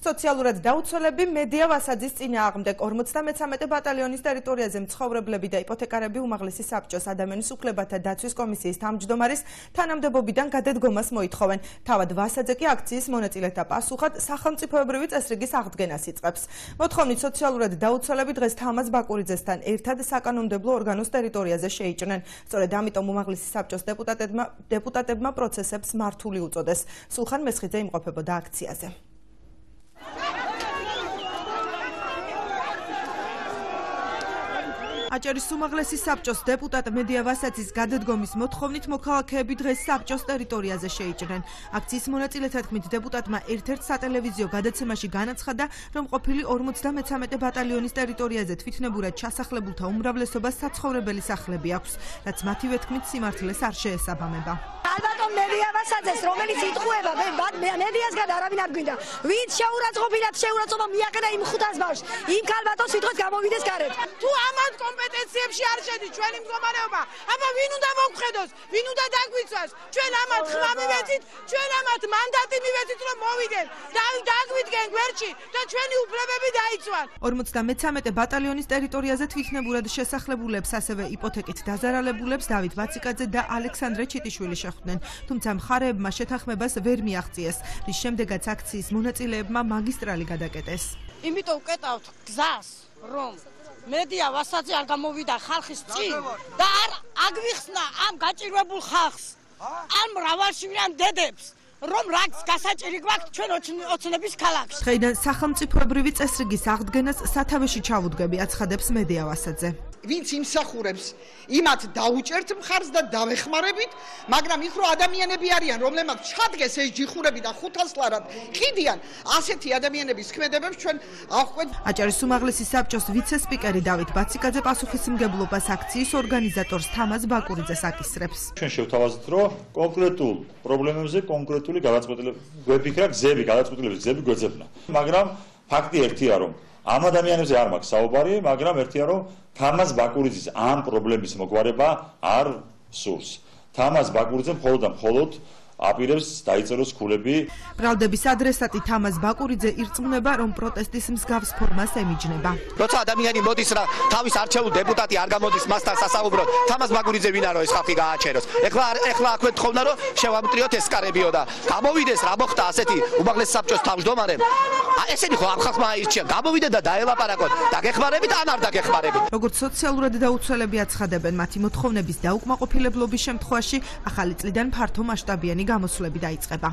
სოციალურად დაუცველები მედია ვასაძის წინააღმდეგ 53 ბატალიონის ტერიტორიაზე მცხოვრებლები და იპოთეკარები უმაღლესი საბჭოს ადამიანის უფლებათა დაცვის კომისიის თავმჯდომარის თანამდებობიდან გადადგომას მოითხოვენ. თავად ვასაძე კი აქციის მონაწილეთა პასუხად სახელმწიფოებრივი წესრიგის აღდგენას იწყებს. მოთხოვნით სოციალურად დაუცველები დღეს თამაზ ბაკურიძესთან ერთად საკანონმდებლო ორგანოს ტერიტორიაზე შეიჭრნენ. სწორედ ამიტომ უმაღლესი საბჭოს დეპუტატებმა პროცესებს მართული უწოდეს. სულხან მესხიძე იმყოფებოდა აქციაზე. აჭარის უმაღლესი საბჭოს დეპუტატ მედია ვასაძის გადადგომის მოთხოვნით მოქალაქეები დღეს საბჭოს ტერიტორიაზე შეიჭრნენ. აქციის მონაწილეთა თქმით, დეპუტატმა ერთ-ერთ სატელევიზიო გადაცემაში განაცხადა, რომ ყოფილი 53 ბატალიონის ტერიტორიაზე თვითნებურად ჩასახლებულთა უმრავლესობას საცხოვრებელი სახლები აქვს, რაც მათივე თქმით სიმართლეს არ შეესაბამება. ალბათომ მედია ვასაძეს, რომელიც იტყუება, მედიასგან არავინ არ გვინდა. ვინც შეურაცხყოფილად შეურაცხყოფა მიაყენა იმ 500 ბავშვს, იმ ქალბატონს ვიტყვეთ გამოვიდეს გარეთ. თუ ამან კომპეტენციებში არ შედის ჩვენი მდგომარეობა, აბა ვინ უნდა მოგხედოს, ვინ უნდა დაგვიცვას? ჩვენ ამათ ხმა მივეცით, ჩვენ ამათ მანდატი მივეცით, რომ მოვიდნენ. დაგვიდგენ გვერდში და ჩვენი უფლებები დაიცვან. 53 ბატალიონის ტერიტორიაზე თვითნებურად შესახლებულებს, ასევე იპოთეკით დაზარალებულებს დავით ვაციკაძე და ალექსანდრე ჩიტიშვილი შეხვდნენ. თუმცა მხარეებმა შეთანხმებას ვერ მიაღწიეს, რის შემდეგაც აქციის მონაწილეებმა მაგისტრალი გადაკეტეს. იმიტომ ვკეტავთ გზას, რომ მედია ვასაძე არ გამოვიდა ხალხის წინ და არ აგვიხსნა ამ გაჭირვებულ ხალხს, ამ მრავალშვილიან დედებს, რომ რაც გასაჭირი გვაქვს ჩვენ ოცნების ქალაქში. დღეიდან სახელმწიფოებრივი წესრიგის აღდგენას სათავეში ჩავუდგები, აცხადებს მედია ვასაძე. ვინც იმსახურებს, იმათ დაუჭერთ მხარს და დავეხმარებით, მაგრამ იქ რო ადამიანები არიან, რომლებმაც ჩადგეს ეს ჯიხურები და 500 ლარად ყიდიან, ასეთი ადამიანების ქმედებებს ჩვენ აღყვეთ. აჭარის უმაღლესი საბჭოს ვიცე-სპიკერი დავით ვაციკაძე პასუხისმგებლობას აქციის ორგანიზატორს თამაზ ბაკურიძეს აკისრებს. ჩვენ შევთავაზეთ, რომ კონკრეტულ პრობლემებზე კონკრეტული გადაწყვეტილება გვეფიქრა, გზები, გადაწყვეტილების გზები გვეძებნა. მაგრამ ფაქტი ერთია, რომ ამ ადამიანებზე არ მაქვს საუბარი, მაგრამ ერთია, რომ თამაზ ბაკურიძის ამ პრობლემის მოგვარება არ სურს. თამაზ ბაკურიძე მხოლოდ და მხოლოდ აპირებს დაიწეროს ქულები. ბრალდების ადრესატი თამაზ ბაკურიძე ირწმუნება, რომ პროტესტის მსგავს ფორმას ემიჯნება. როცა ადამიანი მოდის რა თავის არჩეულ დეპუტატი არ გამოდის მასთან სასაუბროდ, თამაზ ბაკურიძე ვინ არო ეს ხალხი გააჩეროს. ეხლა აქვე თხოვნა რომ შევამტრიოთ ეს კარებიო და გამოვიდეს რა მოხდა ასეთი უმაღლეს საბჭოს თავმჯდომარემ. ესენი ხო ამ ხალხმა აირჩია, გამოვიდეთ და დაელაპარაკოთ. დაგეხმარებით ან არ დაგეხმარებით. როგორც სოციალურად დაუცველები აცხადებენ, მათი მოთხოვნების დაუკმაყოფილებლობის შემთხვევაში ახალი წლიდან ფართო მასშტაბიანი გამოსვლები დაიწყება.